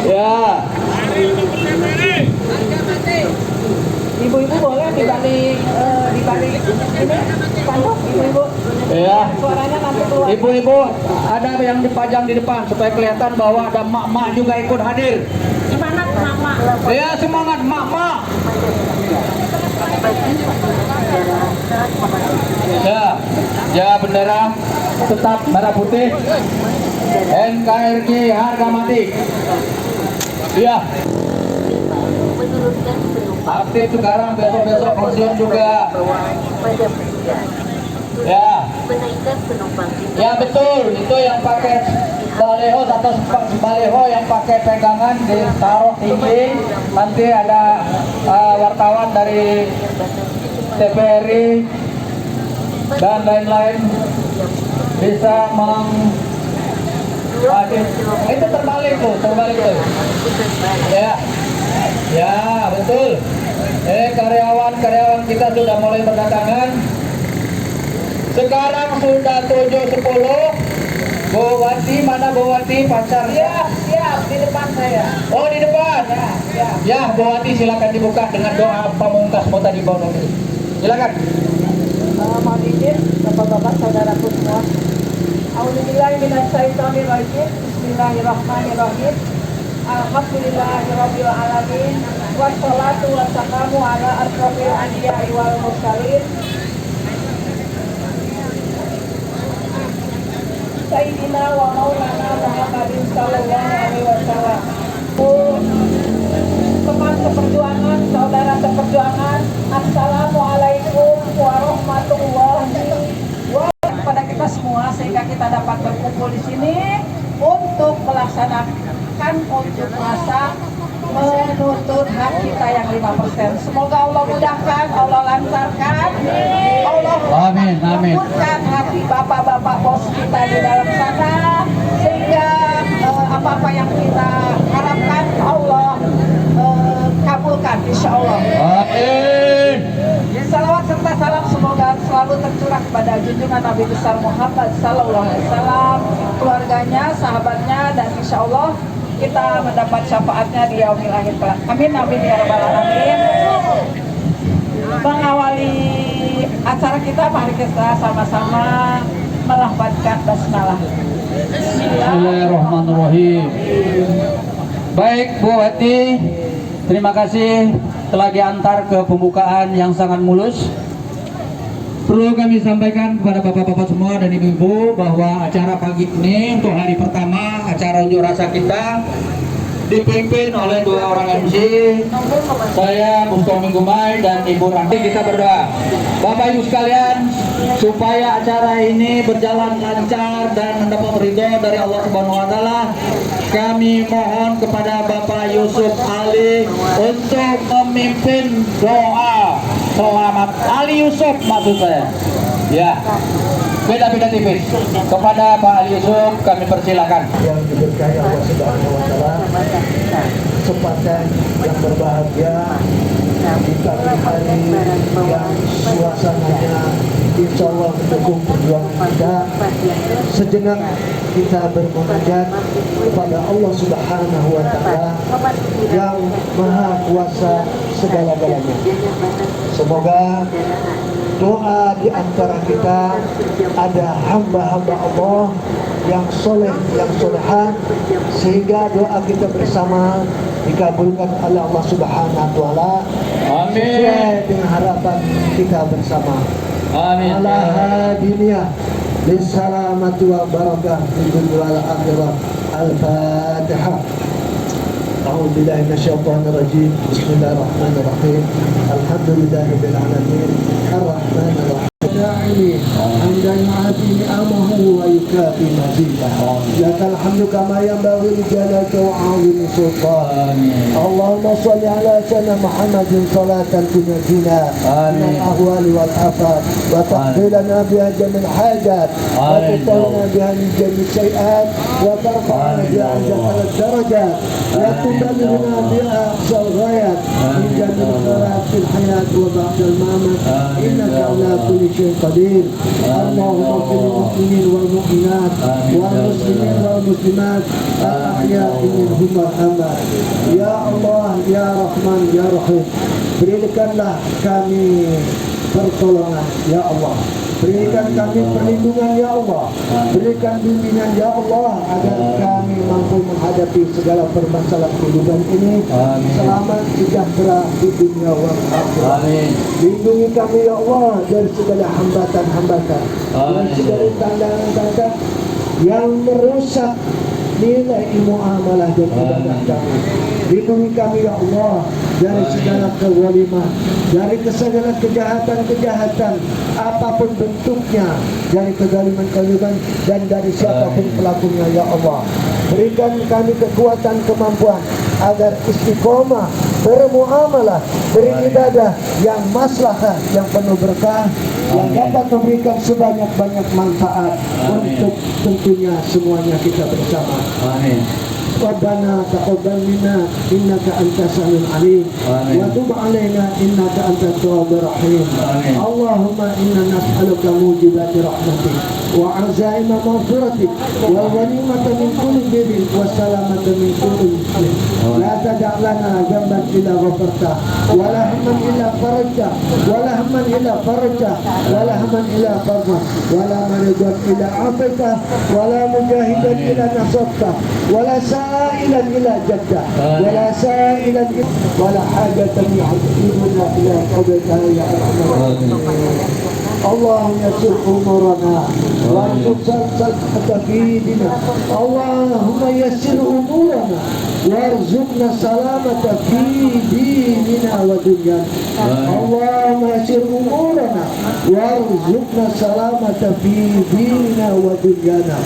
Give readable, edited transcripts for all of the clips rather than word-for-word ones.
Ya. Ibu-ibu boleh dibalik ini spanduk ibu-ibu. Ya. Suaranya nanti keluar. Ibu-ibu ada yang dipajang di depan supaya kelihatan bahwa ada mak-mak juga ikut hadir. Gimana mak-mak? Ya, semangat mak-mak. Ya bendera tetap merah putih. NKRI harga mati. Iya. Aktif sekarang, besok-besok pensiun juga. Ya. Ya betul, itu yang pakai baleho atau baleho yang pakai pegangan ditaruh tinggi. Nanti ada wartawan dari TVRI dan lain-lain bisa itu terbalik tuh. Ya betul. Karyawan kita sudah mulai berdatangan. Sekarang sudah 7.10. Bu Wati, mana Bu Wati pacarnya? Siap di depan saya. Oh di depan. Ya Bu Wati silakan dibuka dengan doa pamungkas mau tadi bawa ini. Silakan. Mohon izin Bapak-bapak saudaraku semua. A'udzubillahi minasyaitonirrajim. Bismillahirrahmanirrahim. Alhamdulillahirabbil alamin. Wassalatu wassalamu ala asrofil anbiya'i wal mursalin. Sayyidina wa maulana Muhammadin sallallahu alaihi wasallam. Teman seperjuangan, saudara seperjuangan, Assalamualaikum warahmatullahi wabarakatuh kepada kita semua sehingga kita dapat berkumpul di sini untuk melaksanakan unjuk rasa menuntut hak kita yang 5%. Semoga Allah mudahkan, Allah lancarkan, Allah lembutkan hati bapak-bapak bos kita di dalam sana sehingga apa-apa yang kita harapkan Allah kabulkan insya Allah. Amin. Salawat serta salam semoga selalu tercurah kepada junjungan Nabi besar Muhammad Sallallahu Alaihi Wasallam, keluarganya, sahabatnya, dan insya Allah kita mendapat syafaatnya di yaumil akhir kelak. Amin amin ya rabbal alamin. Mengawali acara kita, mari kita sama-sama melafazkan basmalah. Bismillahirrahmanirrahim. Baik Bu Wati, terima kasih telah diantar ke pembukaan yang sangat mulus. Perlu kami sampaikan kepada bapak-bapak semua dan ibu-ibu bahwa acara pagi ini untuk hari pertama acara unjuk rasa kita dipimpin oleh dua orang MC, saya Mustomi Gumai dan Ibu Ranti. Kita berdoa, Bapak Ibu sekalian, supaya acara ini berjalan lancar dan mendapat ridho dari Allah Subhanahu Wa Taala. Kami mohon kepada Bapak Yusuf Ali untuk memimpin doa selamat Ali Yusuf maksud saya. Ya, beda-beda tipis. Kepada Pak Ali Yusuf kami persilakan. Yang diberkahi Allah Subhanahu Wa Taala, kesempatan yang berbahagia di pagi hari yang suasananya insya Allah mendukung perjuangan kita. Sejenak kita bermunajat kepada Allah Subhanahu Wa Taala yang Maha Kuasa segala-galanya. Semoga doa di antara kita ada hamba-hamba Allah yang soleh, yang solehan, sehingga doa kita bersama dikabulkan oleh Allah Subhanahu Wa Taala. Amin. Sesuai dengan harapan kita bersama. Amin. Ala hadiniyah lissalamati wa barakah di dunia wal akhirah. Al-Fatihah. أعوذ بالله من الشيطان الرجيم بسم الله الرحمن الرحيم الحمد لله رب العالمين الرحمن الرحيم الداعي حمدا يعافي نعمه ويكافي مزيده لك الحمد كما ينبغي لجلالك وعظيم سلطانك اللهم صل على سيدنا محمد صلاة تنجينا من الأهوال والآفات وتقضي لنا بها جميع الحاجات وتطهرنا بها من جميع السيئات وترفعنا بها عند الدرجات وتبلغنا بها أقصى الغايات من جميع الخيرات في الحياة وبعد الممات إنك على كل شيء شيء قدير. اللهم اغفر للمؤمنين والمؤمنات والمسلمين والمسلمات الأحياء منهم والأموات. Ya Allah, Ya Rahman, Ya Rahim, berikanlah kami pertolongan, Ya Allah. Berikan kami perlindungan, Ya Allah. Berikan bimbingan, Ya Allah, agar kami mampu menghadapi segala permasalahan kehidupan ini. Selamat sejahtera di dunia wal akhirat. Lindungi kami, Ya Allah, dari segala hambatan-hambatan dan segala tantangan-tantangan yang merusak nilai muamalah dan ibadah kami. Lindungi kami, Ya Allah, dari segala kezaliman, dari segala kejahatan-kejahatan apapun bentuknya, dari kezaliman-kezaliman dan dari siapapun pelakunya, Ya Allah. Berikan kami kekuatan, kemampuan agar istiqomah bermuamalah, beribadah yang maslahah, yang penuh berkah, yang dapat memberikan sebanyak-banyak manfaat untuk tentunya semuanya kita bersama. Amin. Rabbana taqabbal minna innaka antas samiul alim wa tub alaina innaka antat tawwabur rahim. Allahumma inna nas'aluka mujibati rahmatik wa azaima maghfiratik wa ghanimata min kulli birrin wa salamata min kulli ithmin. La tada' lana dhanban illa ghafartah wa la hamman illa farajtah wa la hamman illa farajtah wa la hamman illa farajtah wa la maridan illa afaitah wa la mujahidan illa nasabtah wa la سائلا إلى جدة ولا سائلا ولا حاجة يحبنا إلى قضيتها يا أرحم الراحمين. اللهم يسر أمورنا وارزق صدقة في ديننا. اللهم يسر أمورنا وارزقنا سلامة في ديننا ودنيانا. اللهم يسر أمورنا وارزقنا سلامة في ديننا ودنيانا.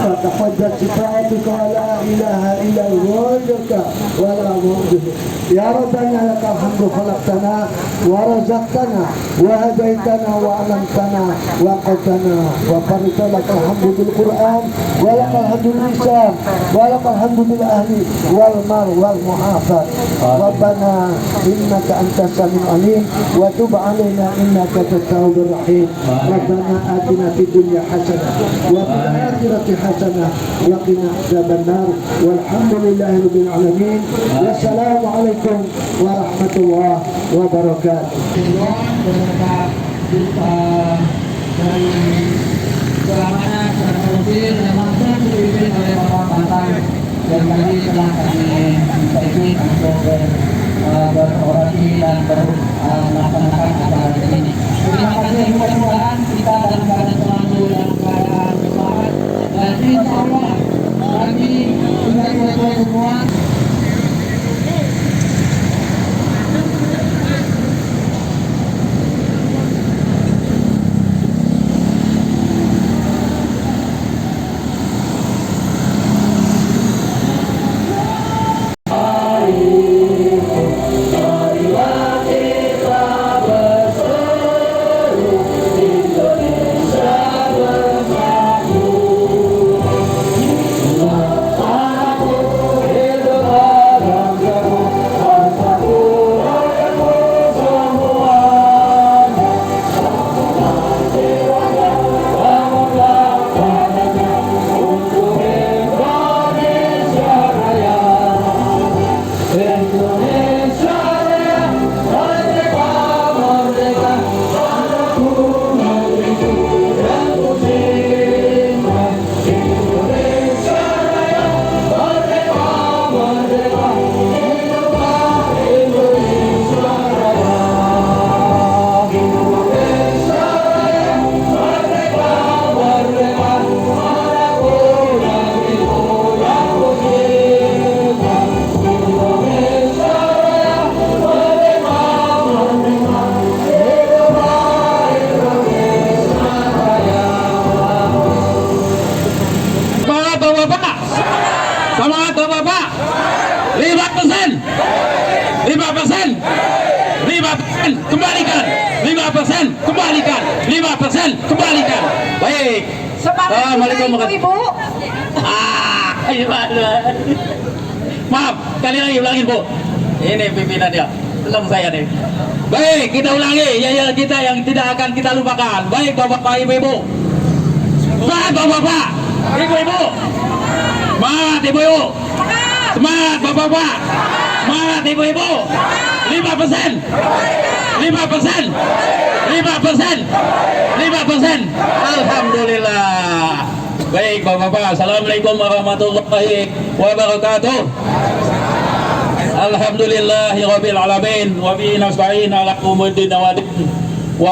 فتقدس صفاتك ولا إله إلا غيرك ولا معبد. يا ربنا لك الحمد خلقتنا ورزقتنا وهديتنا وعلمتنا وقتنا وفرت. لك الحمد بالقرآن ولك الحمد باللسان ولك الحمد بالأهل والمال والمعافاة. ربنا إنك أنت السميع العليم وتب علينا إنك أنت التواب الرحيم. ربنا آتنا في الدنيا حسنة وفي الآخرة حسنة وقنا عذاب النار. والحمد لله رب العالمين. والسلام عليكم ورحمة الله وبركاته. Dari keamanan secara kondusif yang langsung dipimpin oleh Bapak Mantan dan tadi telah kami minta izin untuk berorasi dan melaksanakan acara ini. Terima kasih, mudah-mudahan kita dalam keadaan selalu dalam keadaan semangat dan insya Allah bagi kita semua. Semangat Bapak. 5%. 5%. 5% kembalikan. 5% kembalikan. 5% kembalikan. Baik. Assalamualaikum Ibu. Maaf, kali lagi ulangin Bu. Ini pimpinan dia. belakang saya nih. Baik, kita ulangi ya kita yang tidak akan kita lupakan. Baik bapak-bapak, ibu-ibu. Semangat bapak-bapak, ibu-ibu. Semangat ibu-ibu. Semangat bapak-bapak. Semangat ibu-ibu. 5%. 5%. 5%. 5%. Alhamdulillah. Baik bapak-bapak, assalamualaikum warahmatullahi wabarakatuh. Alhamdulillahirabbil alamin wa bihi nasta'in ala umurid din wa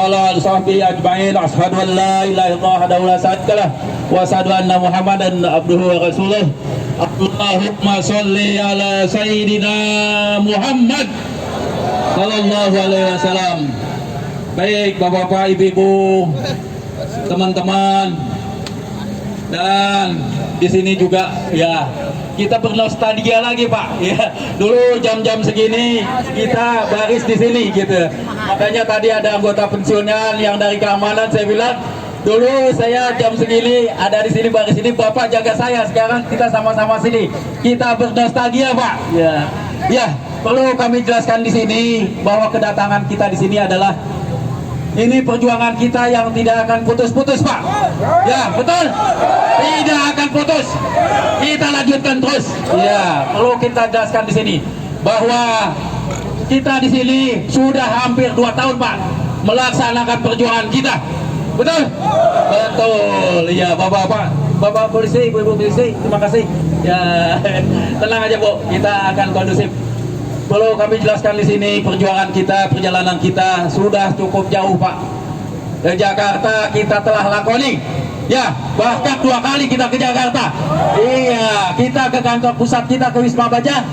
ala sahbihi ajma'in. Asyhadu an la ilaha illallah wahdahu la syarika lah wa asyhadu anna Muhammadan abduhu wa rasuluh. Allahumma sholli ala sayyidina Muhammad sallallahu alaihi wasallam. Baik bapak-bapak, ibu-ibu, teman-teman, dan di sini juga ya kita bernostalgia lagi Pak ya, dulu jam-jam segini kita baris di sini gitu. Makanya tadi ada anggota pensiunan yang dari keamanan, saya bilang dulu saya jam segini ada di sini baris ini, Bapak jaga saya, sekarang kita sama-sama sini, kita bernostalgia Pak ya. Ya, perlu kami jelaskan di sini bahwa kedatangan kita di sini adalah ini perjuangan kita yang tidak akan putus-putus Pak. Ya betul, tidak akan putus, kita lanjutkan terus. Ya, perlu kita jelaskan di sini bahwa kita di sini sudah hampir 2 tahun Pak melaksanakan perjuangan kita. Betul? Betul. Ya bapak polisi, ibu-ibu polisi, terima kasih. Ya tenang aja Bu, kita akan kondusif. Perlu kami jelaskan di sini perjuangan kita, perjalanan kita sudah cukup jauh Pak. Dari Jakarta kita telah lakoni, ya bahkan 2 kali kita ke Jakarta. Iya, kita ke kantor pusat kita ke Wisma Baja.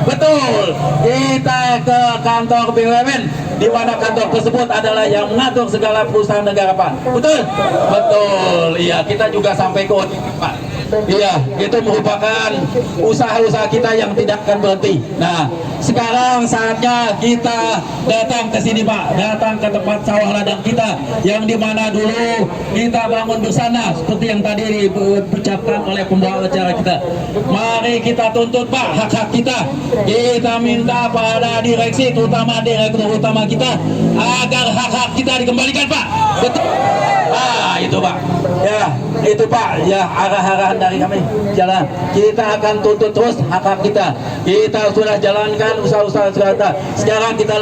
Betul, kita ke kantor BUMN, di mana kantor tersebut adalah yang mengatur segala perusahaan negara Pak. Betul, betul. Iya, kita juga sampai ke Pak. Iya, itu merupakan usaha-usaha kita yang tidak akan berhenti. Nah, sekarang saatnya kita datang ke sini Pak, datang ke tempat sawah ladang kita yang dimana dulu kita bangun bersama seperti yang tadi diucapkan oleh pembawa acara kita. Mari kita tuntut Pak hak-hak kita. Kita minta pada direksi, terutama direktur utama kita, agar hak-hak kita dikembalikan Pak. Betul. Itu Pak. Ya, itu Pak. Ya, arah-arahan dari kami. Jalan. Kita akan tuntut terus hak-hak kita. Kita sudah jalankan usaha-usaha kita. Sekarang kita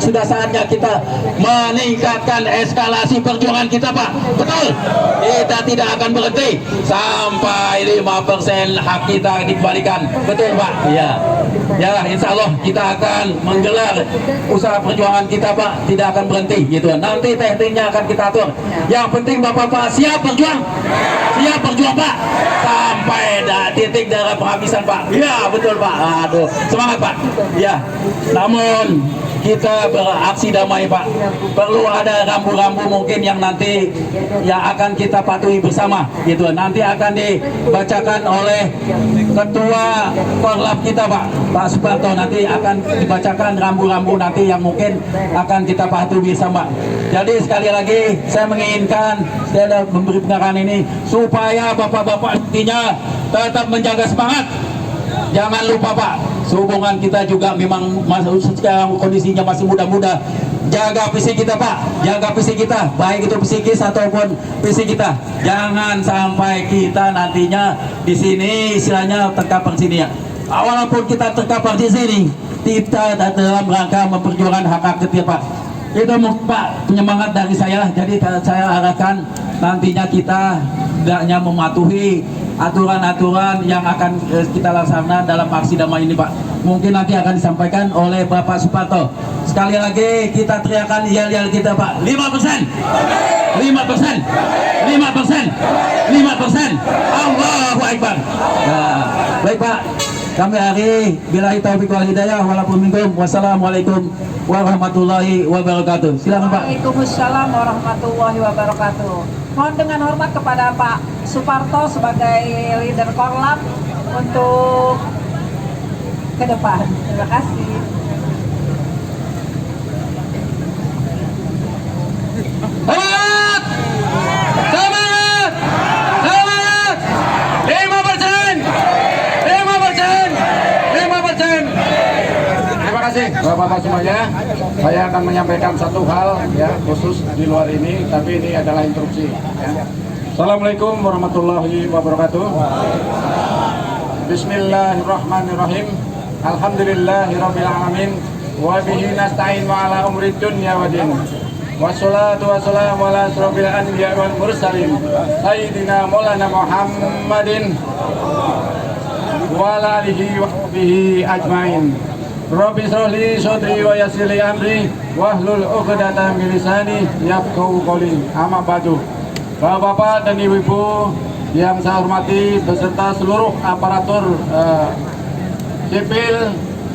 sudah saatnya kita meningkatkan eskalasi perjuangan kita Pak. Betul. Kita tidak akan berhenti sampai 5% hak kita dikembalikan. Betul Pak. Ya. Ya, insya Allah kita akan menggelar usaha perjuangan kita Pak, tidak akan berhenti gitu. Nanti tekniknya akan kita atur. Yang penting Bapak-bapak siap berjuang, siap berjuang Pak, sampai titik darah penghabisan Pak. Ya betul Pak. Aduh, semangat Pak. Ya, namun kita beraksi damai Pak. Perlu ada rambu-rambu mungkin yang nanti yang akan kita patuhi bersama gitu. Nanti akan dibacakan oleh Ketua Korlap kita Pak Suparto, nanti akan dibacakan rambu-rambu nanti yang mungkin akan kita patuhi bersama. Jadi sekali lagi saya menginginkan, saya memberi pengarahan ini supaya bapak-bapak intinya tetap menjaga semangat. Jangan lupa Pak, hubungan kita juga memang sekarang kondisinya masih muda-muda. Jaga fisik kita Pak, jaga fisik kita, baik itu psikis ataupun fisik kita. Jangan sampai kita nantinya di sini istilahnya terkapar sini ya. Walaupun kita terkapar di sini, kita dalam rangka memperjuangkan hak-hak kita Pak. Itu Pak penyemangat dari saya. Jadi saya arahkan nantinya kita hendaknya mematuhi aturan-aturan yang akan kita laksanakan dalam aksi damai ini Pak. Mungkin nanti akan disampaikan oleh Bapak Suparto. Sekali lagi kita teriakan yel-yel kita Pak. 5%, 5%, 5%, 5%. Allahu Akbar. Nah, baik Pak. Kami hari billahi taufiq wal hidayah walaupun minkum. Wassalamualaikum warahmatullahi wabarakatuh. Silakan Pak. Waalaikumsalam warahmatullahi wabarakatuh. Mohon dengan hormat kepada Pak Suparto sebagai leader Korlap untuk ke depan. Terima kasih. Semangat! Semangat! Semangat! 5%! 5%! 5%! Terima kasih Bapak-Bapak semuanya. Saya akan menyampaikan satu hal ya khusus di luar ini, tapi ini adalah instruksi. Ya. Assalamualaikum warahmatullahi wabarakatuh. Bismillahirrahmanirrahim. Alhamdulillahirabbil alamin. Wa bihi nasta'in wa ala umri dunya waddin. Wassalatu wassalamu ala asrofil anbiya wal mursalin Sayyidina Maulana Muhammadin wa ala alihi wa sahbihi ajmain. Rabbi shrahli sadri wa yassir li amri wahlul 'uqdatam min lisani yafqahu qawli. Amma ba'du. Bapak-bapak dan ibu-ibu yang saya hormati beserta seluruh aparatur sipil,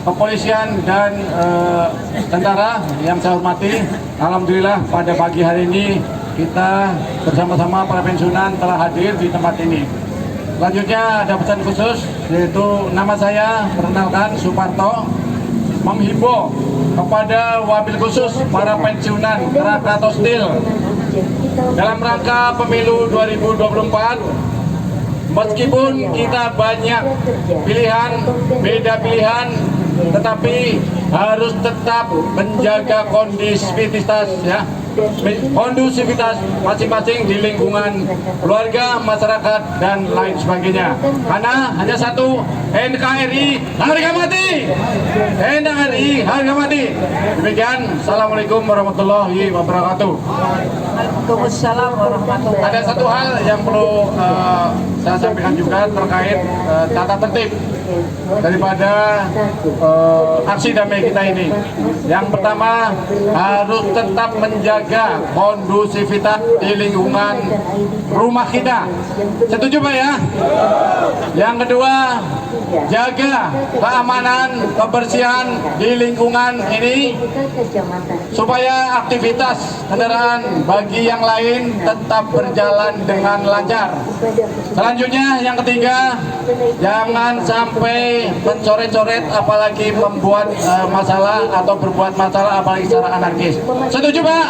kepolisian dan tentara yang saya hormati, alhamdulillah pada pagi hari ini kita bersama-sama para pensiunan telah hadir di tempat ini. Selanjutnya ada pesan khusus, yaitu nama saya perkenalkan Suparto, menghimbau kepada wabil khusus para pensiunan Krakatau Steel dalam rangka pemilu 2024. Meskipun kita banyak pilihan, beda pilihan, tetapi harus tetap menjaga kondusivitas ya, kondusivitas masing-masing di lingkungan keluarga, masyarakat dan lain sebagainya. Karena hanya satu, NKRI harga mati, NKRI harga mati. Demikian, assalamualaikum warahmatullahi wabarakatuh. Waalaikumsalam warahmatullahi wabarakatuh. Ada satu hal yang perlu saya sampaikan juga terkait tata tertib daripada aksi damai kita ini. Yang pertama, harus tetap menjaga kondusivitas di lingkungan rumah kita. Setuju Pak ya? Yang kedua, jaga keamanan, kebersihan di lingkungan ini supaya aktivitas kendaraan bagi yang lain tetap berjalan dengan lancar. Selanjutnya yang ketiga, jangan sampai mencoret-coret apalagi membuat masalah atau berbuat masalah apalagi secara anarkis. Setuju Pak?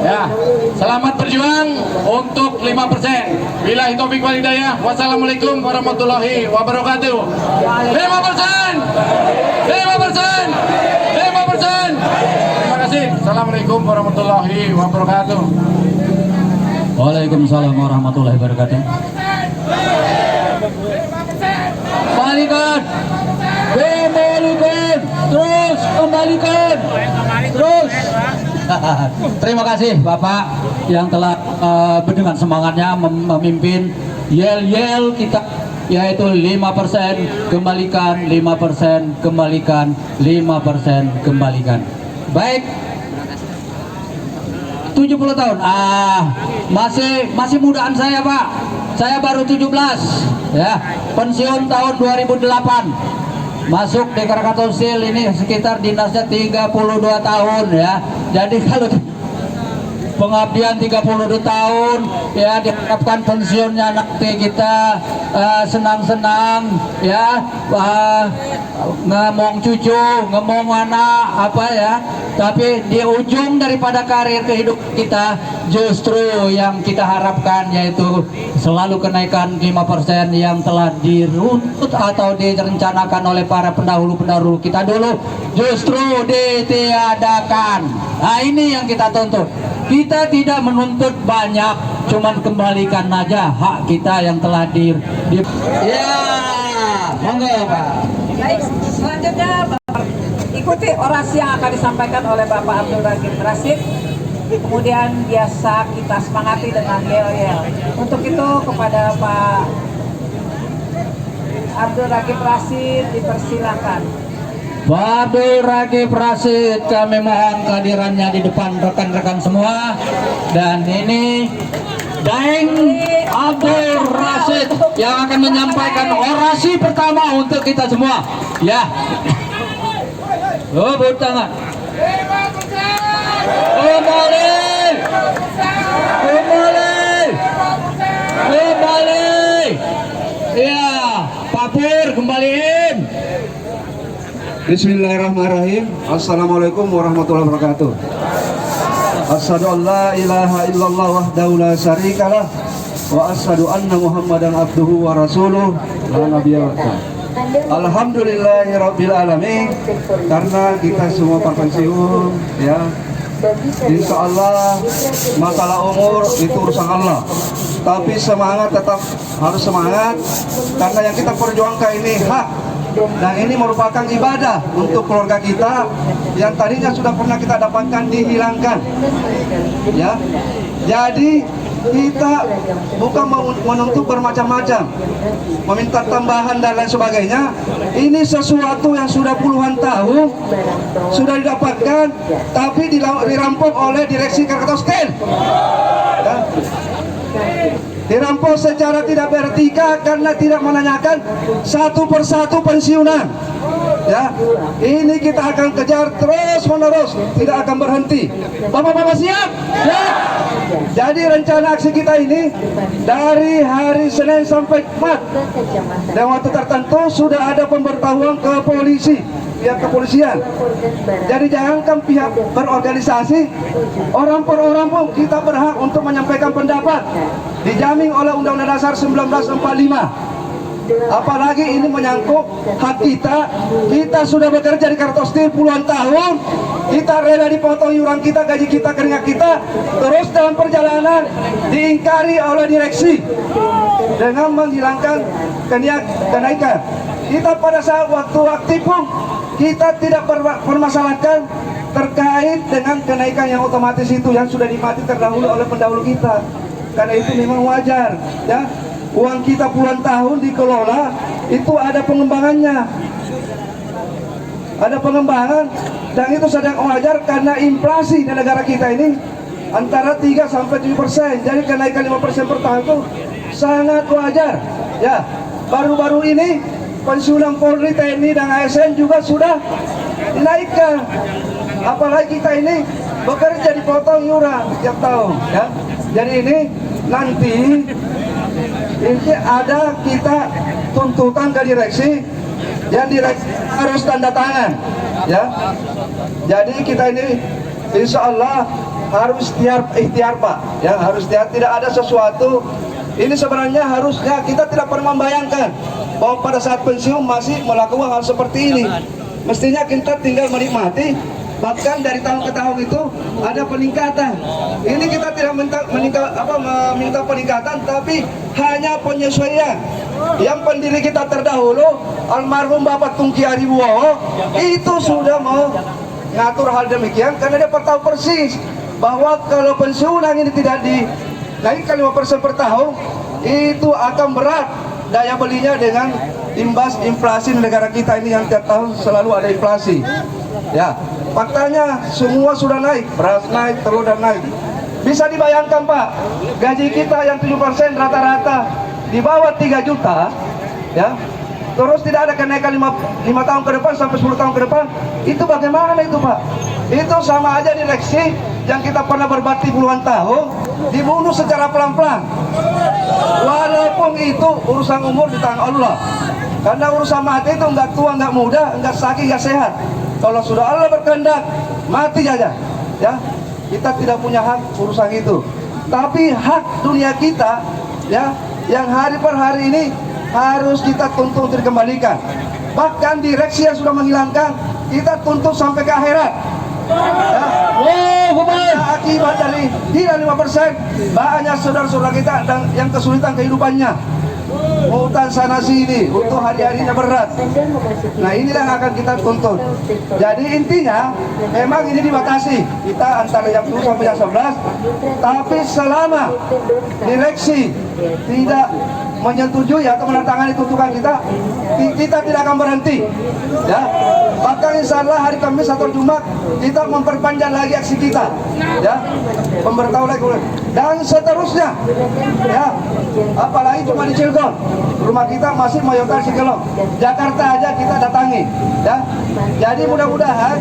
Ya, selamat berjuang untuk 5%. Billahi taufik wal hidayah. Wassalamualaikum warahmatullahi wabarakatuh. 5%. 5%. 5%. Terima kasih. Assalamualaikum warahmatullahi wabarakatuh. Waalaikumsalam warahmatullahi wabarakatuh. Kembalikan, kembalikan, terus kembalikan, terus. Terima kasih Bapak yang telah dengan semangatnya memimpin yel-yel kita, yaitu 5% kembalikan, 5% kembalikan, 5% kembalikan. Baik. 70 tahun. Masih mudaan saya Pak. Saya baru 17 ya. Pensiun tahun 2008. Masuk di Krakatau Steel ini sekitar dinasnya 32 tahun ya. Jadi kalau pengabdian 32 tahun ya, diharapkan pensiunnya nanti kita senang-senang ya, ngomong cucu, ngomong anak apa ya, tapi di ujung daripada karir kehidupan kita justru yang kita harapkan yaitu selalu kenaikan 5% yang telah diruntut atau direncanakan oleh para pendahulu-pendahulu kita dulu justru ditiadakan. Nah ini yang kita tuntut. Kita tidak menuntut banyak, cuman kembalikan aja hak kita yang telah ya, monggo Pak. Baik, selanjutnya ikuti orasi yang akan disampaikan oleh Bapak Abdul Ragib Rasid. Kemudian biasa kita semangati dengan yel-yel. Untuk itu kepada Pak Abdul Ragib Rasid dipersilakan. Pak Abdul Ragib Rasid, kami mohon kehadirannya di depan rekan-rekan semua. Dan ini Daeng Abdul Rasid yang akan menyampaikan orasi pertama untuk kita semua. Ya, beri tangan. Kembali, kembali, kembali. Ya, Pak Pur kembaliin. Bismillahirrahmanirrahim. Assalamualaikum warahmatullahi wabarakatuh. Asyhadu an la ilaha illallah wahdahu la syarikalah wa asyhadu anna Muhammadan abduhu wa rasuluh la nabiyya ba'dah. Alhamdulillahirrabbilalamin, karena kita semua pensiun ya. Insya Allah masalah umur itu urusan Allah, tapi semangat tetap harus semangat, karena yang kita perjuangkan ini hak, dan ini merupakan ibadah untuk keluarga kita yang tadinya sudah pernah kita dapatkan dihilangkan ya. Jadi kita bukan menuntut bermacam-macam, meminta tambahan dan lain sebagainya. Ini sesuatu yang sudah puluhan tahun sudah didapatkan, tapi dirampok oleh direksi Krakatau Steel ya. Dirampok secara tidak beretika karena tidak menanyakan satu persatu pensiunan ya. Ini kita akan kejar terus menerus, tidak akan berhenti. Bapak-bapak siap? Ya. Jadi rencana aksi kita ini dari hari Senin sampai Jumat, dan waktu tertentu sudah ada pemberitahuan ke polisi, pihak kepolisian. Jadi jangankan pihak berorganisasi, orang per orang pun kita berhak untuk menyampaikan pendapat, dijamin oleh Undang-Undang Dasar 1945. Apalagi ini menyangkut hak kita. Kita sudah bekerja di Krakatau Steel puluhan tahun, kita rela dipotong iuran kita, gaji kita, keringat kita, terus dalam perjalanan diingkari oleh direksi dengan menghilangkan kenaikan. Kita pada saat waktu aktif pun kita tidak permasalahkan terkait dengan kenaikan yang otomatis itu, yang sudah dimati terdahulu oleh pendahulu kita, karena itu memang wajar ya. Uang kita puluhan tahun dikelola, itu ada pengembangannya, ada pengembangan, dan itu sedang wajar karena inflasi di negara kita ini antara 3 sampai 7%. Jadi kenaikan 5% per tahun itu sangat wajar ya. Baru-baru ini pensiunan Polri, TNI, dan ASN juga sudah dinaikkan. Apalagi kita ini bekerja dipotong iuran tiap tahun ya. Jadi ini nanti ini ada kita tuntutan ke direksi, yang direksi harus tanda tangan ya. Jadi kita ini insya Allah harus ikhtiar Pak ya, harus ikhtiar. Tidak ada sesuatu ini sebenarnya harusnya kita tidak pernah membayangkan bahwa pada saat pensiun masih melakukan hal seperti ini. Mestinya kita tinggal menikmati. Bahkan dari tahun ke tahun itu ada peningkatan. Ini kita tidak meminta peningkatan, tapi hanya penyesuaian. Yang pendiri kita terdahulu, almarhum Bapak Tungki Aribowo, itu sudah mengatur hal demikian karena dia tahu persis bahwa kalau pensiunan ini tidak dinaikkan 5% per tahun, itu akan berat daya belinya dengan imbas inflasi di negara kita ini yang tiap tahun selalu ada inflasi. Ya, faktanya semua sudah naik, beras naik, telur dan naik. Bisa dibayangkan Pak, gaji kita yang 7% rata-rata di bawah 3 juta, ya, terus tidak ada kenaikan 5 tahun ke depan sampai 10 tahun ke depan, itu bagaimana itu Pak? Itu sama aja direksi yang kita pernah berbakti puluhan tahun dibunuh secara pelan-pelan. Walaupun itu urusan umur di tangan Allah, karena urusan mati itu enggak tua, enggak muda, enggak sakit, enggak sehat. Kalau sudah Allah berkehendak, mati aja ya. Kita tidak punya hak urusan itu. Tapi hak dunia kita ya, yang hari per hari ini harus kita tuntut untuk dikembalikan. Bahkan direksi yang sudah menghilangkan, kita tuntut sampai ke akhirat ya. Akibat dari hilang 5%, banyak saudara-saudara kita yang kesulitan kehidupannya, hutan sana sini untuk hari-harinya berat. Nah inilah yang akan kita tuntut. Jadi intinya memang ini dibatasi, kita antara jam 10 sampai jam 11, tapi selama direksi tidak menyetujui atau menandatangani tuntutan kita, kita tidak akan berhenti ya. Bahkan insya Allah hari Kamis atau Jumat kita memperpanjang lagi aksi kita ya, memberitahu lagi dan seterusnya ya. Apalagi cuma di Cilegon, rumah kita masih mayoritas Cikelong, Jakarta aja kita datangi ya. Jadi mudah-mudahan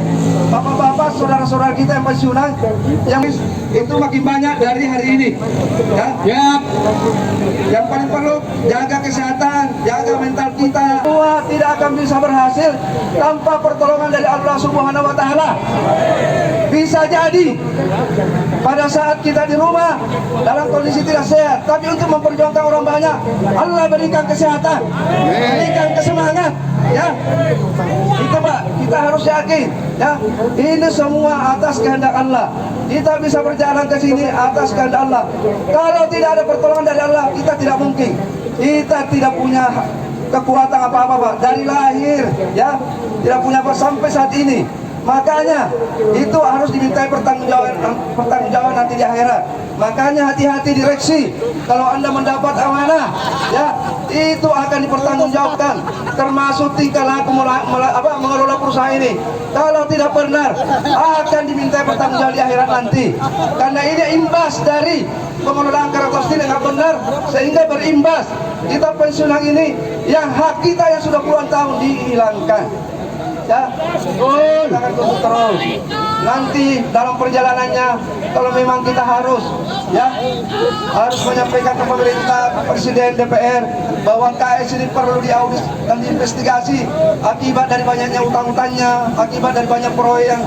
bapak-bapak, saudara-saudara kita yang pensiunan yang itu makin banyak dari hari ini. Ya. Siap. Yang paling perlu jaga kesehatan, jaga mental kita. Semua tidak akan bisa berhasil tanpa pertolongan dari Allah Subhanahu wa taala. Bisa jadi pada saat kita di rumah dalam kondisi tidak sehat, tapi untuk memperjuangkan orang banyak, Allah berikan kesehatan, berikan kesemangat. Ya, itu Pak, kita harus yakin. Ya, ini semua atas kehendak Allah. Kita bisa berjalan ke sini atas kehendak Allah. Kalau tidak ada pertolongan dari Allah, kita tidak mungkin. Kita tidak punya kekuatan apa-apa Pak. Dari lahir, ya, tidak punya apa sampai saat ini. Makanya itu harus dimintai pertanggungjawaban nanti di akhirat. Makanya hati-hati direksi. Kalau Anda mendapat amanah, ya, itu akan dipertanggungjawabkan. Termasuk tingkah laku mengelola perusahaan ini. Kalau tidak benar, akan dimintai pertanggungjawaban di akhirat nanti. Karena ini imbas dari pengelolaan Karangkosti dengan benar, sehingga berimbas kita pensiunan ini yang hak kita yang sudah puluhan tahun dihilangkan. Ya, jangan tunggu terus. Nanti dalam perjalanannya, kalau memang kita harus menyampaikan ke pemerintah, presiden, DPR bahwa KS ini perlu diaudit dan diinvestigasi akibat dari banyaknya utang-utangnya, akibat dari banyak proyek yang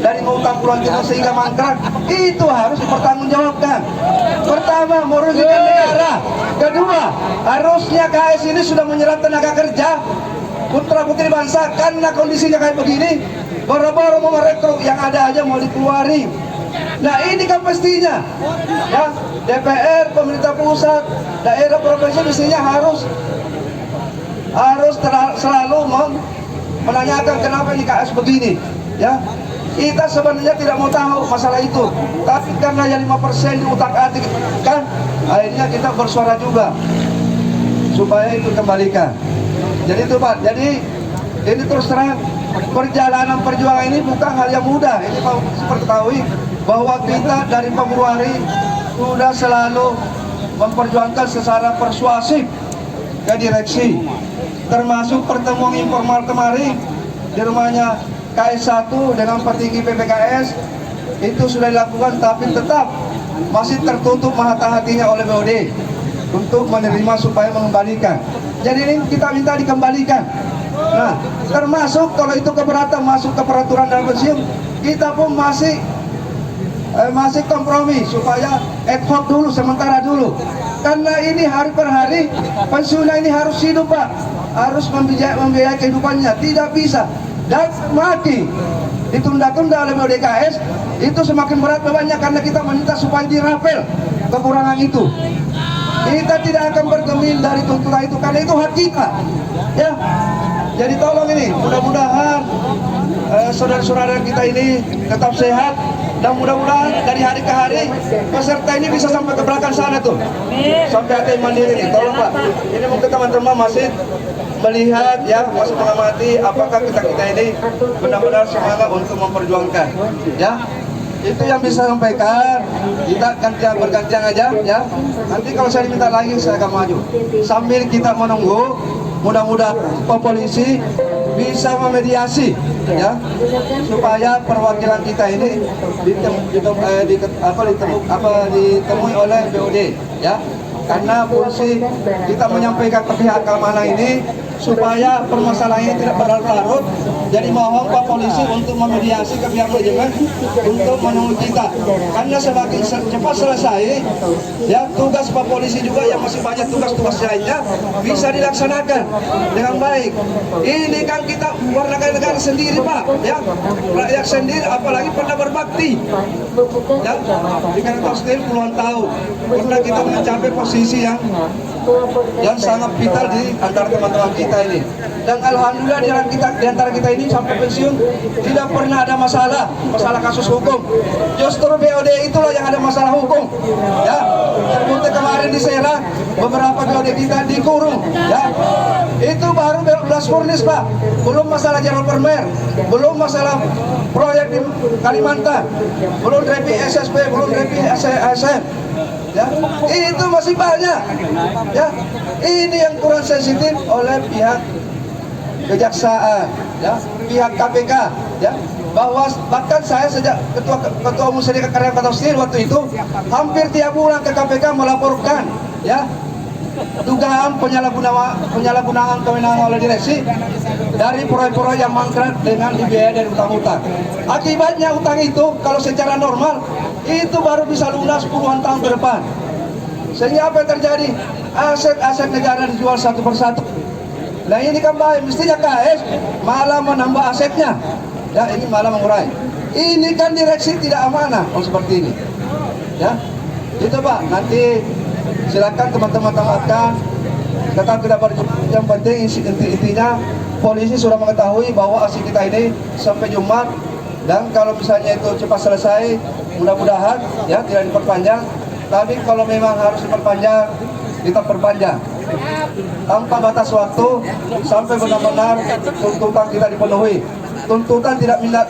dari mengutang puluhan triliun sehingga mangkrak. Itu harus dipertanggungjawabkan. Pertama, merugikan negara. Kedua, harusnya KS ini sudah menyerap tenaga kerja putra putri bangsa. Karena kondisinya kayak begini, boro-boro mau merekrut, yang ada aja mau dikeluarin. Nah ini kan pastinya, ya, DPR, pemerintah pusat, daerah, provinsi mestinya harus selalu menanyakan kenapa ini KS begini. Ya, kita sebenarnya tidak mau tahu masalah itu, tapi karena yang 5% diutak-atik kan, akhirnya kita bersuara juga supaya itu kembalikan. Jadi itu Pak, jadi ini terus terang perjalanan perjuangan ini bukan hal yang mudah. Ini Pak seperti ketahui bahwa kita dari Februari sudah selalu memperjuangkan secara persuasif ke direksi, termasuk pertemuan informal kemarin di rumahnya KS1 dengan petinggi PPKS itu sudah dilakukan, tapi tetap masih tertutup mata hatinya oleh BOD untuk menerima supaya mengembalikan. Jadi ini kita minta dikembalikan. Nah, termasuk kalau itu keberatan masuk ke peraturan dalam pensiun, kita pun masih kompromi supaya ad hoc dulu, sementara dulu. Karena ini hari per hari pensiunan ini harus hidup Pak, harus membiayai kehidupannya, tidak bisa. Dan semakin ditunda-tunda oleh BODKS, itu semakin berat bebannya karena kita meminta supaya dirapel kekurangan itu. Kita tidak akan bergeming dari tuntutan itu karena itu hak kita. Ya, jadi tolong ini, mudah-mudahan saudara-saudara kita ini tetap sehat dan mudah-mudahan dari hari ke hari peserta ini bisa sampai ke belakang sana tuh, sampai ATM Mandiri ini. Tolong Pak, ini mungkin teman-teman masih melihat ya, masih mengamati apakah kita ini benar-benar semangat untuk memperjuangkan. Ya, itu yang bisa sampaikan. Kita gantian bergantian aja ya. Nanti kalau saya diminta lagi saya akan maju. Sambil kita menunggu, mudah-mudahan polisi bisa memediasi ya, supaya perwakilan kita ini ditemui oleh BOD ya. Karena polisi kita menyampaikan ke pihak keamanan ini supaya permasalahan ini tidak berlarut-larut. Jadi mohon Pak Polisi untuk memediasi ke pihak manajemen untuk menunggu kita. Karena semakin cepat selesai, ya tugas Pak Polisi juga yang masih banyak tugas-tugas lainnya bisa dilaksanakan dengan baik. Ini kan kita warga negara sendiri Pak, ya rakyat sendiri, apalagi pernah berbakti. Ya, di Karangkosti puluhan tahun pernah kita mencapai posisi yang sangat vital di antara teman-teman kita ini. Dan alhamdulillah di antara kita ini sampai pensiun tidak pernah ada masalah kasus hukum. Justru BOD itulah yang ada masalah hukum. Ya, terbukti kemarin di Serang beberapa BOD kita dikurung. Ya, itu baru 12 furnis Pak. Belum masalah General Permer, belum masalah proyek di Kalimantan, belum repi SSP, belum repi ASN. Ya, itu masih banyak. Ya, ini yang kurang sensitif oleh pihak kejaksaan, ya, pihak KPK, ya. bahwa bahkan saya sejak ketua umum Serikat Karya Kota Steel waktu itu hampir tiap bulan ke KPK melaporkan ya dugaan penyalahgunaan kewenangan oleh direksi dari proyek-proyek yang mangkrak dengan dibiayai dari utang-utang. Akibatnya utang itu kalau secara normal itu baru bisa lunas puluhan tahun ke depan. Sehingga apa yang terjadi? Aset-aset negara dijual satu persatu. Nah ini kan baik, mestinya KS malah menambah asetnya. Ya ini malah mengurai. Ini kan direksi tidak amanah seperti ini. Ya, itu Pak. Nanti silakan teman-teman tamatkan. Tetap kita berjumpa. Yang penting intinya polisi sudah mengetahui bahwa aksi kita ini sampai Jumat, dan kalau misalnya itu cepat selesai, mudah-mudahan ya tidak diperpanjang. Tapi kalau memang harus diperpanjang, kita perpanjang tanpa batas waktu sampai benar-benar tuntutan kita dipenuhi. Tuntutan tidak minta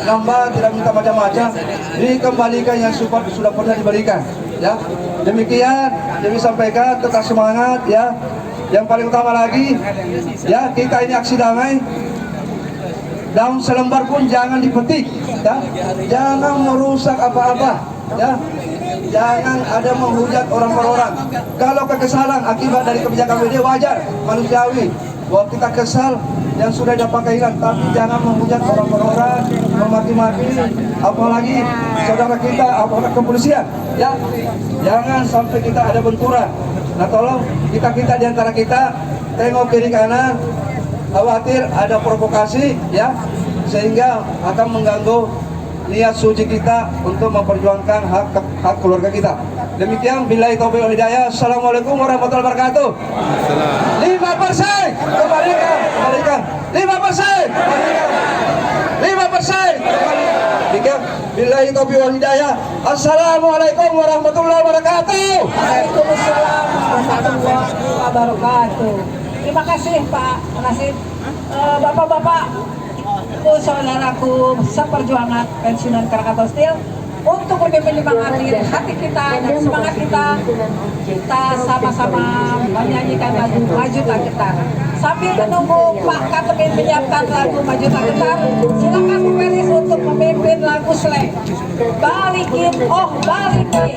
nambah, tidak minta macam-macam, dikembalikan yang sudah pernah diberikan. Ya, demikian kami sampaikan, tetap semangat ya. Yang paling utama lagi, ya kita ini aksi damai. Daun selembar pun jangan dipetik, ya. Jangan merusak apa-apa, ya. Jangan ada menghujat orang per orang. Kalau kekesalan akibat dari kebijakan BD wajar, manusiawi. Bahwa kita kesal yang sudah dapat kehilangan, tapi jangan menghujat orang per orang, memaki-maki, apalagi saudara kita, aparat kepolisian. Ya, jangan sampai kita ada benturan. Nah tolong kita di antara kita tengok kiri kanan, khawatir ada provokasi, ya, sehingga akan mengganggu niat suci kita untuk memperjuangkan hak keluarga kita. Demikian, billahi taufiq wal hidayah. Assalamualaikum warahmatullahi wabarakatuh. 5% kembalikan. 5%. 5%. Demikian, billahi taufiq wal hidayah. Assalamualaikum warahmatullahi wabarakatuh. Waalaikumsalam warahmatullahi wabarakatuh. Terima kasih Pak Nasib. Bapak-bapak, saudaraku seperjuangan pensiunan Krakatau Steel, untuk lebih menyemangati hati kita dan semangat kita sama-sama menyanyikan lagu Maju Tak Gentar. Sambil menunggu Pak Katemin menyiapkan lagu Maju Tak Gentar, silakan Bu Peris untuk memimpin lagu Slang. Balikin, oh balikin.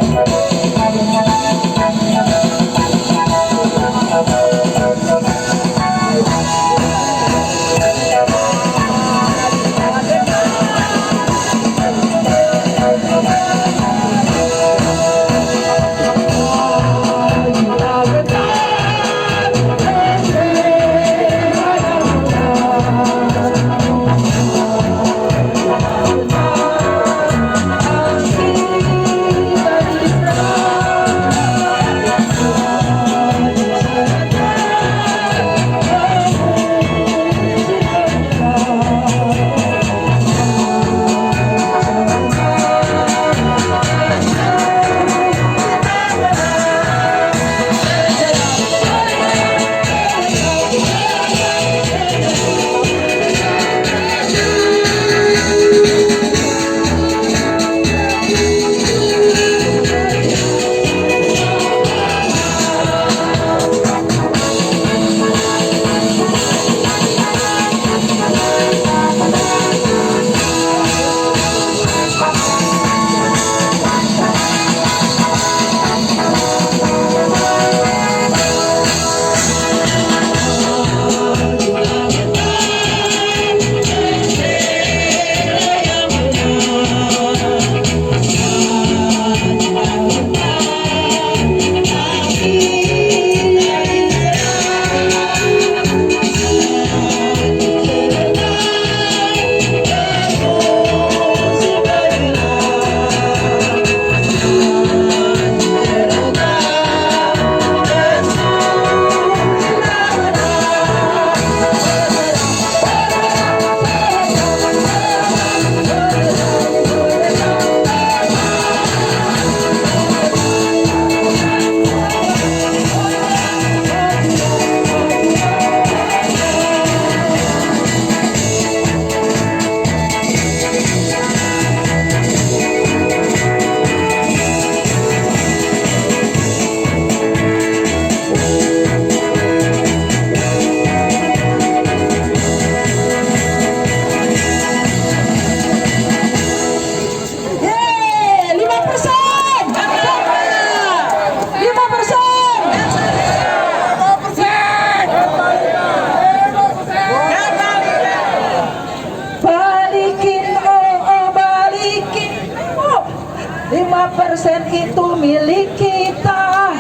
5% itu milik kita.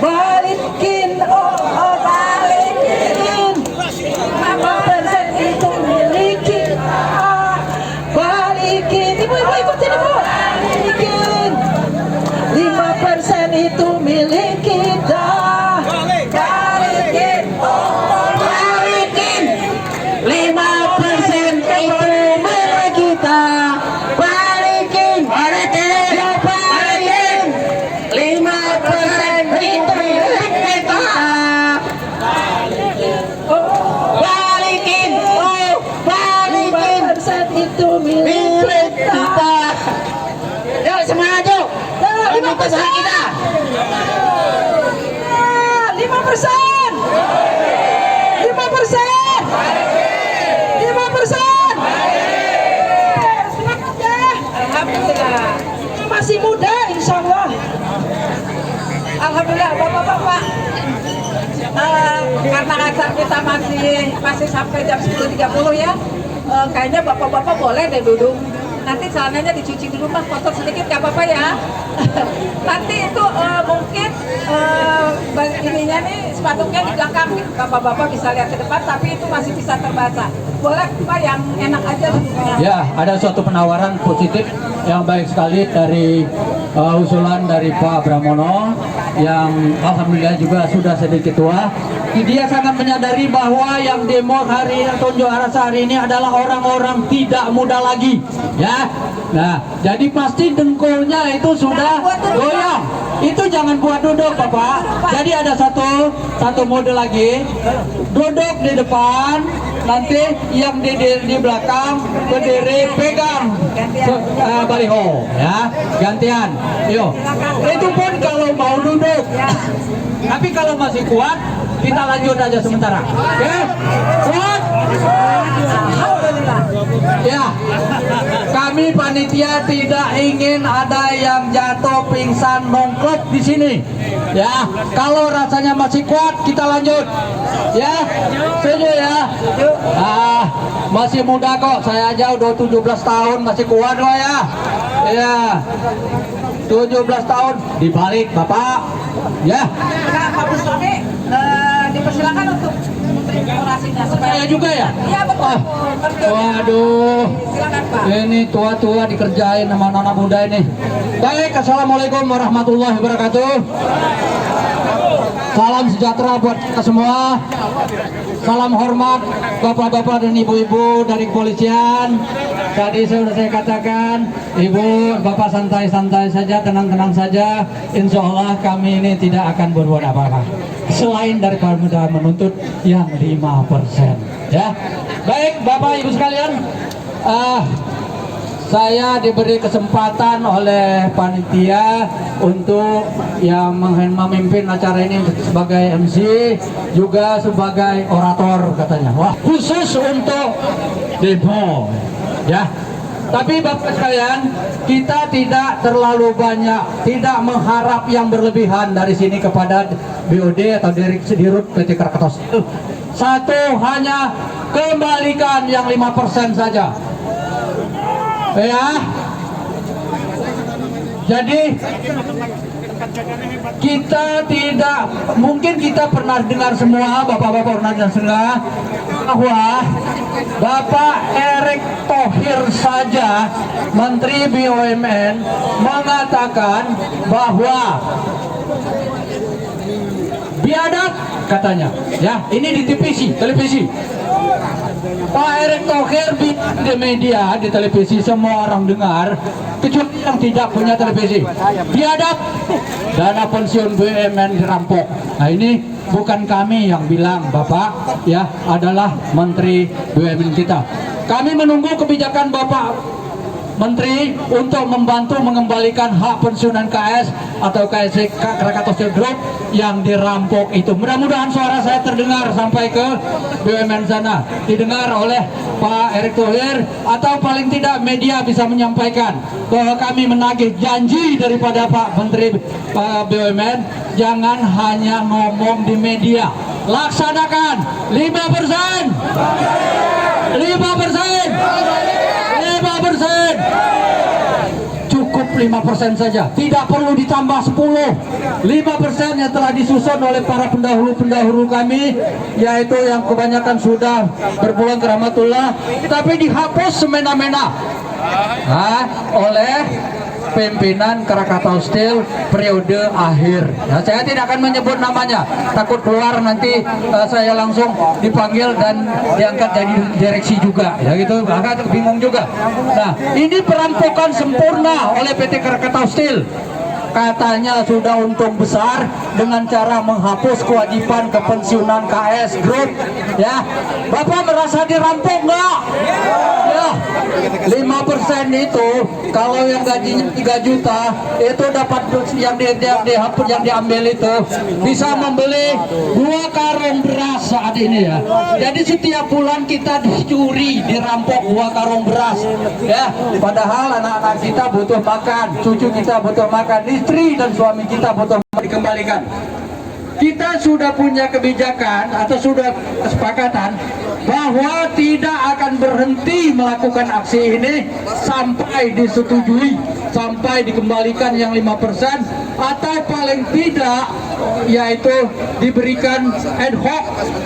Balikin, balikin. 5% itu milik kita. Balikin, ibu ikutin ibu. Balikin. 5% itu milik kita. Balikin, balikin. 5% itu milik kita. Balikin, balikin, ya balikin. 5% itu milik kita. Balikin, balikin. 5% itu milik kita. Yuk semangat yuk. 5% kita. 5%. 5%. 5%. Semangat ya. Alhamdulillah. Masih muda insya Allah. Alhamdulillah bapak-bapak. Karena acara kita masih sampai jam 10.30 ya. Kayaknya bapak-bapak boleh deh duduk. Nanti celananya dicuci dulu mas, kotor sedikit gak apa-apa ya. Nanti itu mungkin ininya nih sepatunya di belakang, bapak-bapak bisa lihat ke depan, tapi itu masih bisa terbaca. Boleh Pak yang enak aja duduknya. Ya, ada suatu penawaran positif yang baik sekali dari usulan dari Pak Pramono yang alhamdulillah juga sudah sedikit tua. Dia sangat menyadari bahwa yang demo hari atau unjuk rasa hari ini adalah orang-orang tidak muda lagi, ya. Nah, jadi pasti dengkulnya itu sudah goyang. Itu jangan buat duduk, Bapak. Jadi ada satu mode lagi, duduk di depan, nanti yang di belakang berdiri pegang baliho, ya, gantian. Yuk, itu pun kalau mau duduk. Tapi kalau masih kuat, kita lanjut aja sementara. Oke? Kuat? Alhamdulillah. Ya. Kami panitia tidak ingin ada yang jatuh pingsan nongkrong di sini. Ya. Kalau rasanya masih kuat, kita lanjut. Ya. Setuju ya? Masih muda kok. Saya aja udah 17 tahun masih kuat kok ya. Ya. 17 tahun dibalik Bapak. Ya. Nah, Pak Buswani, dipersilakan untuk memberi informasinya. Saya juga ya? Iya betul. Betul. Waduh. Silakan Pak. Ini tua-tua dikerjain sama anak muda ini. Baik, assalamualaikum warahmatullahi wabarakatuh. Salam sejahtera buat kita semua. Salam hormat bapak-bapak dan ibu-ibu dari kepolisian. Tadi sudah saya katakan, ibu, bapak santai-santai saja, tenang-tenang saja. Insya Allah kami ini tidak akan berbuat apa-apa. Selain daripada menuntut yang 5%. Ya, baik bapak ibu sekalian. Saya diberi kesempatan oleh panitia untuk yang memimpin acara ini sebagai MC, juga sebagai orator katanya. Wah, khusus untuk demo, ya. Tapi bapak sekalian, kita tidak terlalu banyak, tidak mengharap yang berlebihan dari sini kepada BOD atau Dirut PT Krakatau. Satu, hanya kembalikan yang 5% saja. Ya, jadi kita tidak, mungkin kita pernah dengar semua, bapak-bapak pernah dengar bahwa Bapak Erick Thohir saja, Menteri BUMN, mengatakan bahwa biadab katanya, ya, ini di televisi. Pak Erick Thohir di media, di televisi, semua orang dengar, kecuali yang tidak punya televisi. Biadab, dana pensiun BUMN dirampok. Nah, ini bukan kami yang bilang, Bapak, ya, adalah Menteri BUMN kita. Kami menunggu kebijakan Bapak Menteri untuk membantu mengembalikan hak pensiunan KS atau KSC Krakatau Steel Group yang dirampok itu. Mudah-mudahan suara saya terdengar sampai ke BUMN sana, didengar oleh Pak Erick Thohir, atau paling tidak media bisa menyampaikan bahwa kami menagih janji daripada Pak Menteri BUMN. Jangan hanya ngomong di media, laksanakan 5%. 5%. 5%. Cukup 5% saja, tidak perlu ditambah 10. 5% yang telah disusun oleh para pendahulu-pendahulu kami, yaitu yang kebanyakan sudah berpulang ke rahmatullah, tapi dihapus semena-mena oleh pimpinan Krakatau Steel periode akhir. Ya, saya tidak akan menyebut namanya, takut keluar nanti saya langsung dipanggil dan diangkat jadi direksi juga. Ya gitu, agak bingung juga. Nah, ini perampokan sempurna oleh PT Krakatau Steel. Katanya sudah untung besar dengan cara menghapus kewajiban kepensiunan KS Group. Ya, Bapak merasa dirampok nggak? Ya, 5% itu kalau yang gajinya 3 juta itu dapat yang diambil itu bisa membeli 2 karung beras saat ini ya. Jadi setiap bulan kita dicuri, dirampok 2 karung beras. Ya, padahal anak-anak kita butuh makan, cucu kita butuh makan, istri dan suami kita butuh dikembalikan. Kita sudah punya kebijakan atau sudah kesepakatan bahwa tidak akan berhenti melakukan aksi ini sampai disetujui, sampai dikembalikan yang 5% atau paling tidak yaitu diberikan ad hoc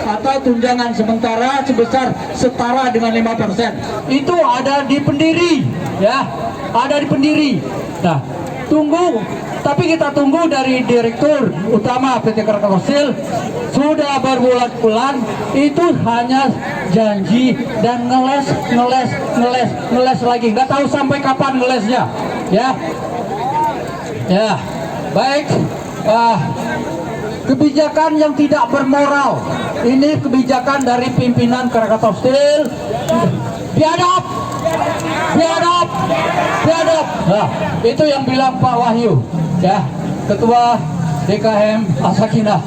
atau tunjangan sementara sebesar setara dengan 5%. Itu ada di pendiri, ya, ada di pendiri. Nah, tunggu. Tapi kita tunggu dari Direktur Utama PT Krakatau Steel sudah berbulan-bulan itu hanya janji dan ngeles lagi. Nggak tahu sampai kapan ngelesnya. Ya, ya, baik. Kebijakan yang tidak bermoral. Ini kebijakan dari pimpinan Krakatau Steel. Biadab. Nah, itu yang bilang Pak Wahyu, ya, Ketua DKM As-Sakinah.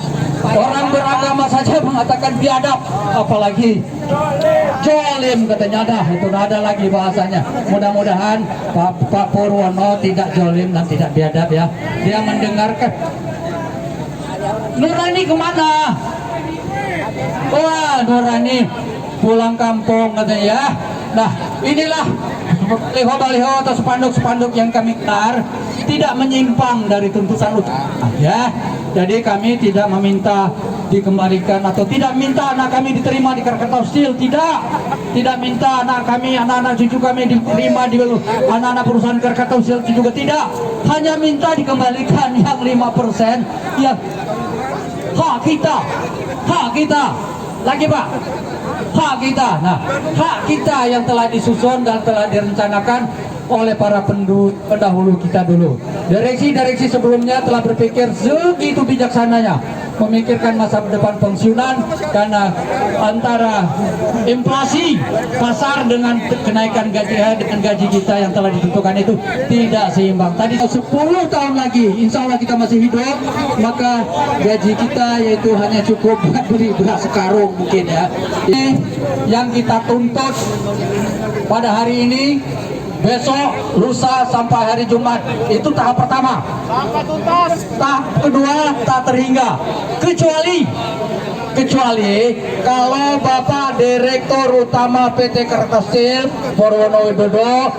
Orang beragama saja mengatakan biadab, apalagi jolim katanya. Itu ada lagi bahasanya. Mudah-mudahan Pak Purwono tidak jolim dan tidak biadab ya. Dia mendengarkan. Nurani kemana? Wah, Nurani pulang kampung katanya ya. Nah, inilah baliho-baliho atau spanduk-spanduk yang kami kelar tidak menyimpang dari tuntutan utama ya. Jadi kami tidak meminta dikembalikan atau tidak minta anak kami diterima di Krakatau Steel, tidak minta anak kami, anak-anak cucu kami diterima di anak-anak perusahaan Krakatau Steel juga tidak, hanya minta dikembalikan yang 5% ya, hak kita lagi Pak, hak kita. Nah, hak kita yang telah disusun dan telah direncanakan oleh para pendahulu kita dulu. Direksi sebelumnya telah berpikir segitu bijaksananya memikirkan masa depan pensiunan, karena antara inflasi pasar dengan kenaikan gaji kita yang telah ditentukan itu tidak seimbang. Tadi 10 tahun lagi insya Allah kita masih hidup, maka gaji kita yaitu hanya cukup buat beli beras sekarung mungkin ya. Ini yang kita tuntut pada hari ini, besok, lusa sampai hari Jumat. Itu tahap pertama. Tahap kedua tak terhingga. Kecuali kalau Bapak Direktur Utama PT Krakatau Steel Purwono Widodo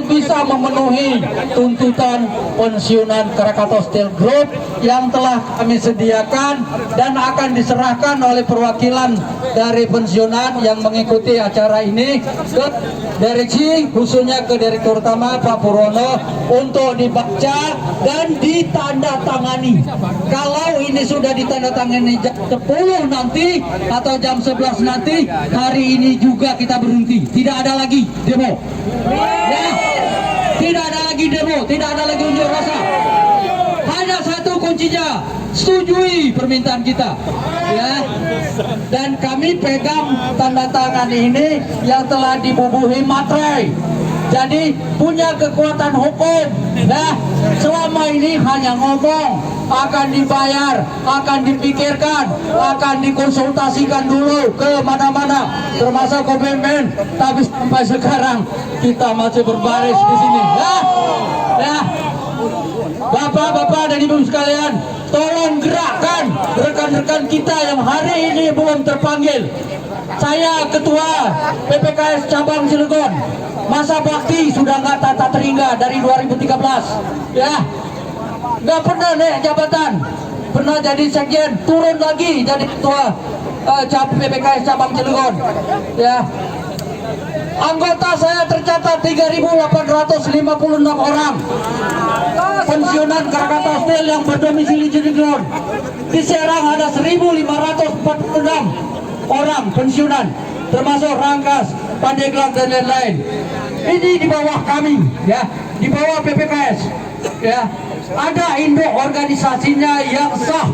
bisa memenuhi tuntutan pensiunan Krakatau Steel Group yang telah kami sediakan dan akan diserahkan oleh perwakilan dari pensiunan yang mengikuti acara ini ke direksi, khususnya ke Direktur Utama Pak Purwono untuk dibaca dan ditandatangani. Kalau ini sudah ditandatangani jam 10 nanti atau jam 11 nanti, hari ini juga kita berhenti. Tidak ada lagi demo. Ya, tidak ada lagi demo, tidak ada lagi unjuk rasa. Hanya satu kuncinya, setujui permintaan kita. Ya, dan kami pegang tanda tangan ini yang telah dibubuhi materai. Jadi punya kekuatan hukum. Nah, selama ini hanya ngomong, akan dibayar, akan dipikirkan, akan dikonsultasikan dulu ke mana-mana, termasuk ke BUMN. Tapi sampai sekarang kita masih berbaris di sini. Ya, Bapak-bapak dan ibu sekalian, tolong gerakkan rekan-rekan kita yang hari ini belum terpanggil. Saya Ketua PPKS Cabang Cilegon, masa bakti sudah nggak tata terhingga dari 2013, ya, nggak pernah naik jabatan, pernah jadi sekjen, turun lagi jadi Ketua PPKS Cabang Cilegon, ya. Anggota saya tercatat 3.856 orang. Pensiunan Krakatau Steel yang berdomisili Cilegon. Di Serang ada 1.546 orang pensiunan, termasuk Rangkas, Pandeglang dan lain-lain. Ini di bawah kami, ya, di bawah PPKS, ya. Ada induk organisasinya yang sah,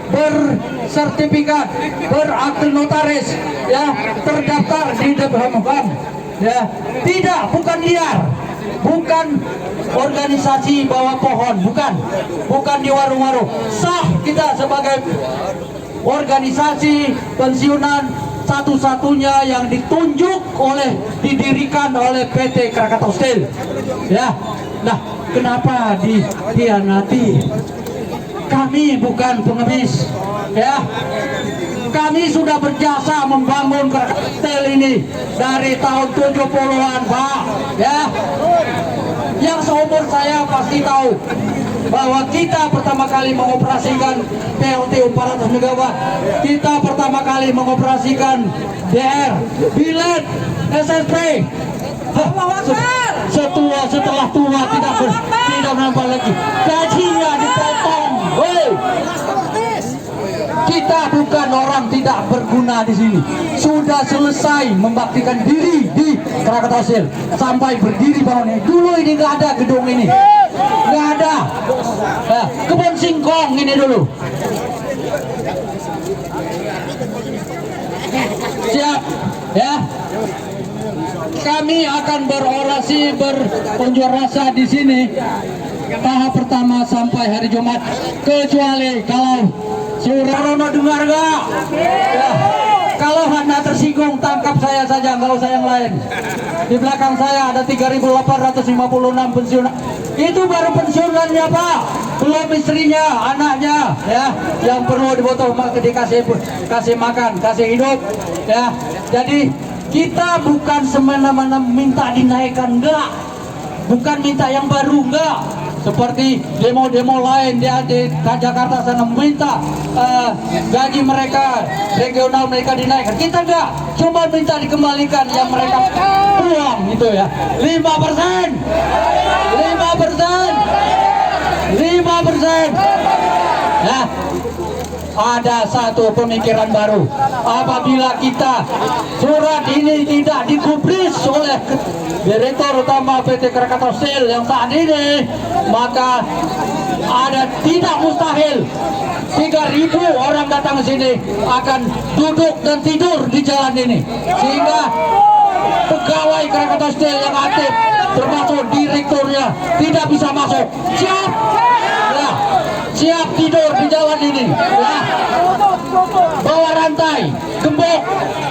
bersertifikat, berakte notaris, ya, terdaftar di DPM, ya, tidak, bukan liar, bukan organisasi bawah pohon, bukan di warung-warung, sah kita sebagai organisasi pensiunan satu-satunya yang didirikan oleh PT Krakatau Steel, ya. Nah, kenapa dikhianati? Kami bukan pengemis, ya. Kami sudah berjasa membangun Krakatau Steel ini dari tahun 70-an, Pak, ya. Yang seumur saya pasti tahu bahwa kita pertama kali mengoperasikan PLTU 400 MW, kita pertama kali mengoperasikan DR, Bilet, SSP. Setelah tua tidak nambah lagi, gajinya dipotong. Hei, kita bukan orang tidak berguna di sini. Sudah selesai membaktikan diri di Krakatau Steel sampai berdiri bangunnya. Dulu ini nggak ada gedung ini, nggak ada. Ya, kebun singkong ini dulu. Siap, ya. Kami akan berorasi, berunjuk rasa di sini tahap pertama sampai hari Jumat, kecuali kalau Surono dengar gak? Ya. Kalau Anda tersinggung, tangkap saya saja, nggak usah yang lain. Di belakang saya ada 3.856 pensiunan. Itu baru pensiunannya, Pak. Belum istrinya, anaknya, ya, yang perlu dibutuh dikasih makan, kasih hidup, ya. Jadi kita bukan semena-mena minta dinaikkan, enggak. Bukan minta yang baru, enggak. Seperti demo-demo lain di Jakarta sana minta gaji mereka regional mereka dinaikkan. Kita enggak, cuma minta dikembalikan yang mereka uang itu, ya. 5%. 5%. Ya. Ada satu pemikiran baru. Apabila kita surat ini tidak digubris oleh Direktur Utama PT Krakatau Steel yang saat ini, maka ada tidak mustahil 3.000 orang datang ke sini akan duduk dan tidur di jalan ini, sehingga pegawai Krakatau Steel yang aktif termasuk direkturnya tidak bisa masuk. Siap, ya, siap tidur di jalan ini, ya. Bawa rantai, gembok,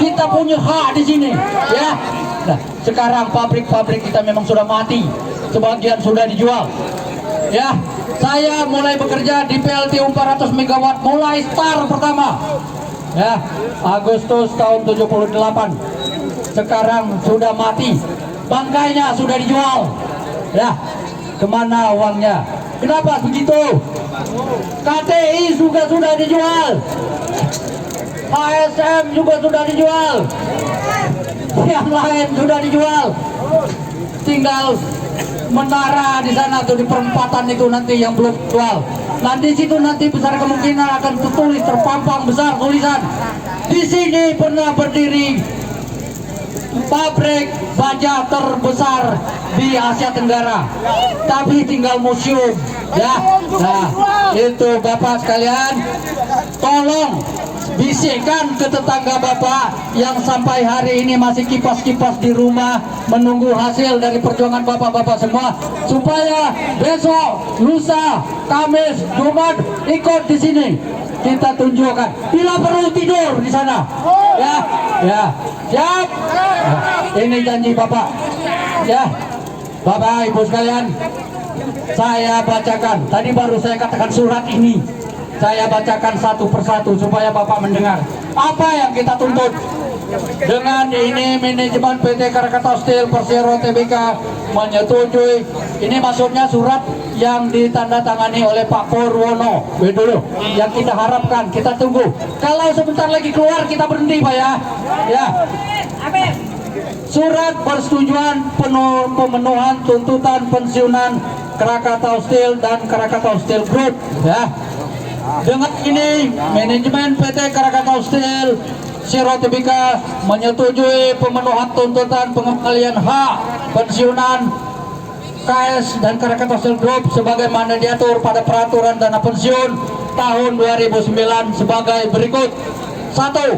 kita punya hak di sini, ya. Nah, sekarang pabrik-pabrik kita memang sudah mati, sebagian sudah dijual, ya. Saya mulai bekerja di PLTU 400 MW mulai start pertama, ya, Agustus tahun 78. Sekarang sudah mati, bangkainya sudah dijual, ya. Kemana uangnya? Kenapa begitu? KTI juga sudah dijual, ASM juga sudah dijual, yang lain sudah dijual. Tinggal menara di sana tuh di perempatan itu nanti yang belum jual. Nanti situ nanti besar kemungkinan akan tertulis, terpampang besar tulisan, di sini pernah berdiri pabrik baja terbesar di Asia Tenggara, tapi tinggal museum, ya. Nah, itu Bapak sekalian, tolong bisikkan ke tetangga Bapak yang sampai hari ini masih kipas-kipas di rumah menunggu hasil dari perjuangan Bapak-bapak semua, supaya besok, lusa, Kamis, Jumat ikut di sini. Kita tunjukkan, bila perlu tidur di sana, ya, ya, siap. Nah, ini janji Bapak, ya, Bapak Ibu sekalian. saya bacakan. Tadi baru saya katakan surat ini. Saya bacakan satu persatu supaya Bapak mendengar apa yang kita tuntut. Dengan ini manajemen PT Krakatau Steel Persero Tbk menyetujui. Ini maksudnya surat yang ditandatangani oleh Pak Purwono Widodo. Yang kita harapkan, kita tunggu. Kalau sebentar lagi keluar kita berhenti Pak ya. Ya. Surat persetujuan pemenuhan tuntutan pensiunan Krakatau Steel dan Krakatau Steel Group ya. Dengan ini manajemen PT Krakatau Steel Persero Tbk menyetujui pemenuhan tuntutan pengembalian hak pensiunan KS dan Krakatau Steel Group sebagaimana diatur pada peraturan dana pensiun tahun 2009 sebagai berikut. 1.